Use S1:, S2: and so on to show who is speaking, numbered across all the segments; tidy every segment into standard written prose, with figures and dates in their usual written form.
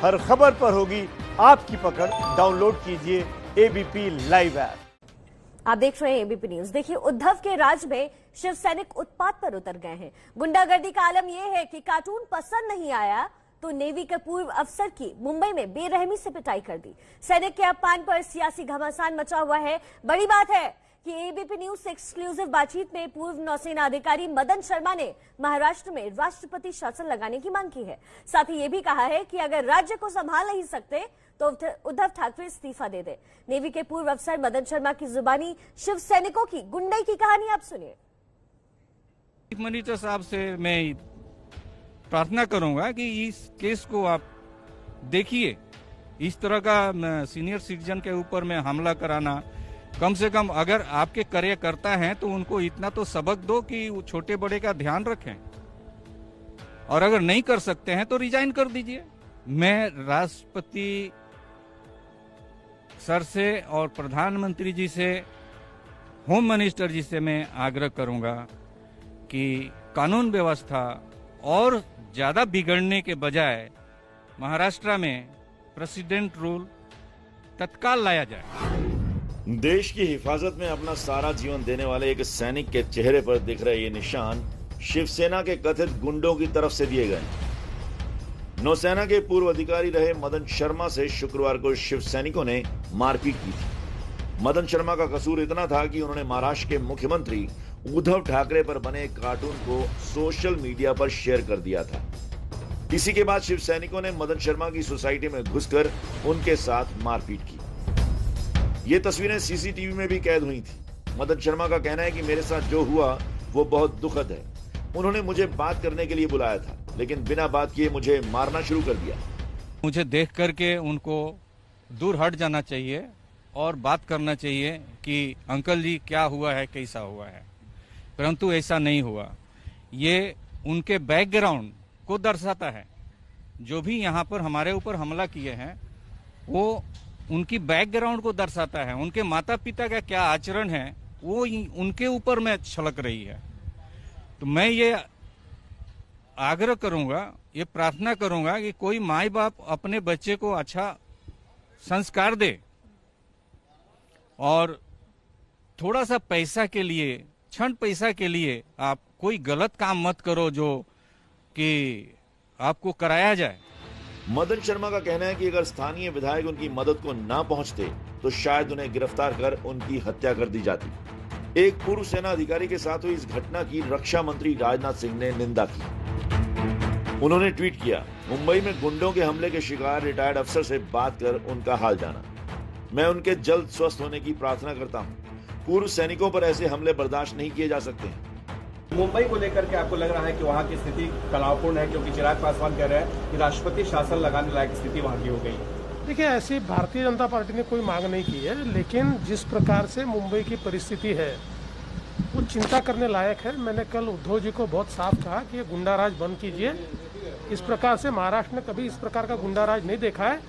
S1: हर खबर पर होगी आपकी पकड़। डाउनलोड कीजिए एबीपी लाइव ऐप।
S2: आप देख रहे हैं एबीपी न्यूज। देखिए, उद्धव के राज में शिव सैनिक उत्पात पर उतर गए हैं। गुंडागर्दी का आलम यह है कि कार्टून पसंद नहीं आया तो नेवी के पूर्व अफसर की मुंबई में बेरहमी से पिटाई कर दी। सैनिक के अपमान पर सियासी घमासान मचा हुआ है। बड़ी बात है कि एबीपी न्यूज से एक्सक्लूसिव बातचीत में पूर्व नौसेना अधिकारी मदन शर्मा ने महाराष्ट्र में राष्ट्रपति शासन लगाने की मांग की है। साथ ही ये भी कहा है कि अगर राज्य को संभाल नहीं सकते तो उद्धव ठाकरे इस्तीफा दे दे। नेवी के पूर्व अफसर मदन शर्मा की जुबानी शिव सैनिकों की गुंडाई की कहानी आप सुनिए।
S3: चीफ मिनिस्टर साहब से मैं प्रार्थना करूंगा कि इस केस को आप देखिए। इस तरह का सीनियर सिटीजन के ऊपर में हमला कराना, कम से कम अगर आपके कार्यकर्ता हैं तो उनको इतना तो सबक दो कि छोटे बड़े का ध्यान रखें, और अगर नहीं कर सकते हैं तो रिजाइन कर दीजिए। मैं राष्ट्रपति सर से और प्रधानमंत्री जी से, होम मिनिस्टर जी से मैं आग्रह करूंगा कि कानून व्यवस्था और ज्यादा बिगड़ने के बजाय महाराष्ट्र में प्रेसिडेंट रूल तत्काल लाया जाए।
S4: देश की हिफाजत में अपना सारा जीवन देने वाले एक सैनिक के चेहरे पर दिख रहे ये निशान शिवसेना के कथित गुंडों की तरफ से दिए गए। नौसेना के पूर्व अधिकारी रहे मदन शर्मा से शुक्रवार को शिव सैनिकों ने मारपीट की थी। मदन शर्मा का कसूर इतना था कि उन्होंने महाराष्ट्र के मुख्यमंत्री उद्धव ठाकरे पर बने एक कार्टून को सोशल मीडिया पर शेयर कर दिया था। इसी के बाद शिव सैनिकों ने मदन शर्मा की सोसाइटी में घुसकर उनके साथ मारपीट की। ये तस्वीरें सीसीटीवी में भी कैद हुई थी। मदन शर्मा का कहना है कि मेरे साथ जो हुआ वो बहुत दुखद है। उन्होंने मुझे बात करने के लिए बुलाया था, लेकिन बिना बात किए मुझे मारना शुरू कर दिया।
S3: मुझे देख करके उनको दूर हट जाना चाहिए और बात करना चाहिए कि अंकल जी क्या हुआ है, कैसा हुआ है, परंतु ऐसा नहीं हुआ। ये उनके बैकग्राउंड को दर्शाता है। जो भी यहाँ पर हमारे ऊपर हमला किए हैं वो उनकी बैकग्राउंड को दर्शाता है। उनके माता पिता का क्या आचरण है वो उनके ऊपर में छलक रही है। तो मैं ये आग्रह करूंगा, ये प्रार्थना करूंगा कि कोई माँ बाप अपने बच्चे को अच्छा संस्कार दे और थोड़ा सा पैसा के लिए, क्षण पैसा के लिए आप कोई गलत काम मत करो जो कि आपको कराया जाए।
S4: मदन शर्मा का कहना है कि अगर स्थानीय विधायक उनकी मदद को ना पहुंचते तो शायद उन्हें गिरफ्तार कर उनकी हत्या कर दी जाती। एक पूर्व सेना अधिकारी के साथ हुई इस घटना की रक्षा मंत्री राजनाथ सिंह ने निंदा की। उन्होंने ट्वीट किया, मुंबई में गुंडों के हमले के शिकार रिटायर्ड अफसर से बात कर उनका हाल जाना। मैं उनके जल्द स्वस्थ होने की प्रार्थना करता हूं। पूर्व सैनिकों पर ऐसे हमले बर्दाश्त नहीं किए जा सकते हैं।
S5: मुंबई को लेकर के आपको लग रहा है कि वहां की स्थिति तनावपूर्ण है, क्योंकि चिराग पासवान कह रहे हैं कि राष्ट्रपति शासन लगाने लायक स्थिति वहां की हो गई।
S6: देखिए, ऐसी भारतीय जनता पार्टी ने कोई मांग नहीं की है, लेकिन जिस प्रकार से मुंबई की परिस्थिति है वो चिंता करने लायक है। मैंने कल उद्धव जी को बहुत साफ कहा कि ये गुंडाराज बंद कीजिए। इस प्रकार से महाराष्ट्र ने कभी इस प्रकार का गुंडाराज नहीं देखा है।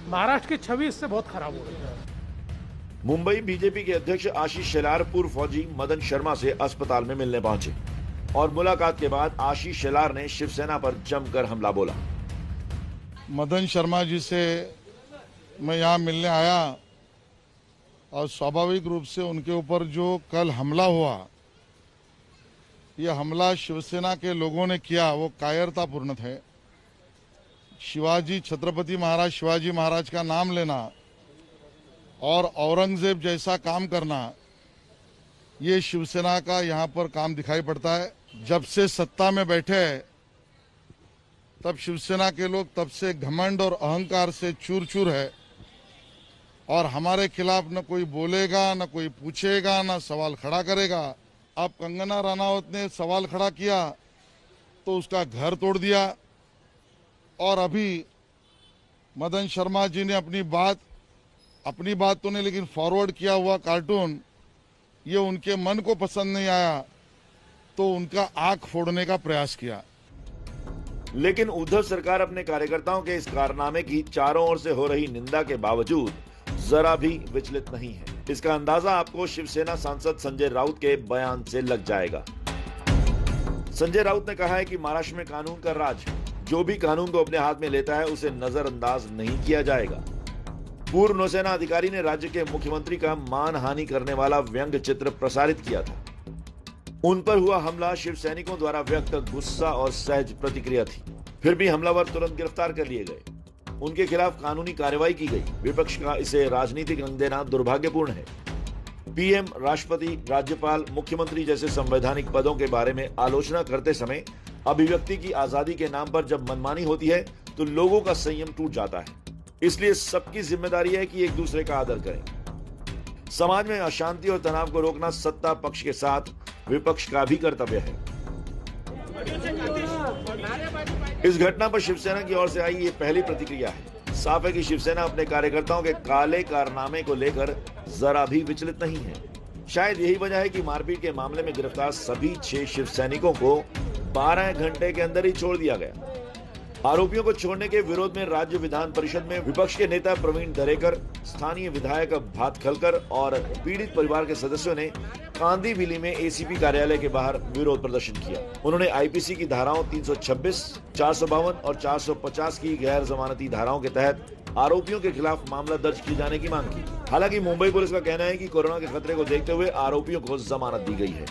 S6: महाराष्ट्र की छवि इससे बहुत खराब हो रही है।
S4: मुंबई बीजेपी के अध्यक्ष आशीष शेलार पूर्व फौजी मदन शर्मा से अस्पताल में मिलने पहुंचे और मुलाकात के बाद आशीष शेलार ने शिवसेना पर जमकर हमला बोला।
S7: मदन शर्मा जी से मैं यहाँ मिलने आया और स्वाभाविक रूप से उनके ऊपर जो कल हमला हुआ, यह हमला शिवसेना के लोगों ने किया वो कायरतापूर्ण थे। शिवाजी, छत्रपति महाराज शिवाजी महाराज का नाम लेना और औरंगजेब जैसा काम करना, ये शिवसेना का यहाँ पर काम दिखाई पड़ता है। जब से सत्ता में बैठे तब शिवसेना के लोग तब से घमंड और अहंकार से चूर चूर है और हमारे खिलाफ न कोई बोलेगा, न कोई पूछेगा, न सवाल खड़ा करेगा। अब कंगना रनावत ने सवाल खड़ा किया तो उसका घर तोड़ दिया, और अभी मदन शर्मा जी ने अपनी बात तो नहीं लेकिन फॉरवर्ड किया हुआ कार्टून, ये उनके मन को पसंद नहीं आया तो उनका आंख फोड़ने का प्रयास किया।
S4: लेकिन उद्धव सरकार अपने कार्यकर्ताओं के इस कारनामे की चारों ओर से हो रही निंदा के बावजूद जरा भी विचलित नहीं है। इसका अंदाजा आपको शिवसेना सांसद संजय राउत के बयान से लग जाएगा। संजय राउत ने कहा है कि महाराष्ट्र में कानून का राज है, जो भी कानून को अपने हाथ में लेता है उसे नजरअंदाज नहीं किया जाएगा। पूर्व नौसेना अधिकारी ने राज्य के मुख्यमंत्री का मानहानि करने वाला व्यंग्य चित्र प्रसारित किया था। उन पर हुआ हमला शिव सैनिकों द्वारा व्यक्त गुस्सा और सहज प्रतिक्रिया थी। फिर भी हमलावर तुरंत गिरफ्तार कर लिए गए, उनके खिलाफ कानूनी कार्रवाई की गई। विपक्ष का इसे राजनीतिक रंग देना दुर्भाग्यपूर्ण है। पीएम, राष्ट्रपति, राज्यपाल, मुख्यमंत्री जैसे संवैधानिक पदों के बारे में आलोचना करते समय अभिव्यक्ति की आजादी के नाम पर जब मनमानी होती है तो लोगों का संयम टूट जाता है। इसलिए सबकी जिम्मेदारी है कि एक दूसरे का आदर करें। समाज में अशांति और तनाव को रोकना सत्ता पक्ष के साथ विपक्ष का भी कर्तव्य है। इस घटना पर शिवसेना की ओर से आई ये पहली प्रतिक्रिया है। साफ है कि शिवसेना अपने कार्यकर्ताओं के काले कारनामे को लेकर जरा भी विचलित नहीं है। शायद यही वजह है कि मारपीट के मामले में गिरफ्तार सभी 6 शिव सैनिकों को 12 घंटे के अंदर ही छोड़ दिया गया। आरोपियों को छोड़ने के विरोध में राज्य विधान परिषद में विपक्ष के नेता प्रवीण दरेकर, स्थानीय विधायक भात खलकर और पीड़ित परिवार के सदस्यों ने कांदीबिली में एसीपी कार्यालय के बाहर विरोध प्रदर्शन किया। उन्होंने आईपीसी की धाराओं 326, 452 और 450 की गैर जमानती धाराओं के तहत आरोपियों के खिलाफ मामला दर्ज किए जाने की मांग की। हालांकि मुंबई पुलिस का कहना है कि कोरोना के खतरे को देखते हुए आरोपियों को जमानत दी गई है।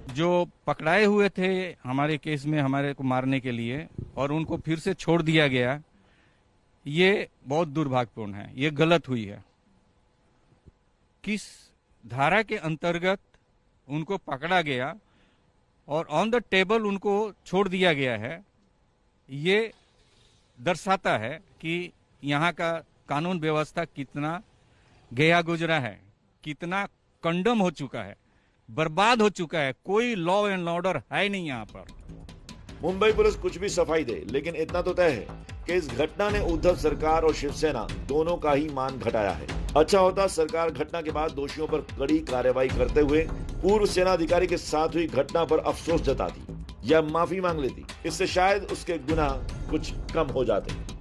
S3: जो पकड़ाए हुए थे हमारे केस में हमारे को मारने के लिए और उनको फिर से छोड़ दिया गया, ये बहुत दुर्भाग्यपूर्ण है, ये गलत हुई है। किस धारा के अंतर्गत उनको पकड़ा गया और ऑन द टेबल उनको छोड़ दिया गया है, ये दर्शाता है कि यहाँ का कानून व्यवस्था कितना गया गुजरा है, कितना कंडम हो चुका है, बर्बाद हो चुका है। कोई लॉ एंड ऑर्डर है नहीं यहाँ पर।
S4: मुंबई पुलिस कुछ भी सफाई दे, लेकिन इतना तो तय है कि इस घटना ने उद्धव सरकार और शिवसेना दोनों का ही मान घटाया है। अच्छा होता सरकार घटना के बाद दोषियों पर कड़ी कार्रवाई करते हुए पूर्व सेना अधिकारी के साथ हुई घटना पर अफसोस जताती या माफी मांग लेती। इससे शायद उसके गुनाह कुछ कम हो जाते।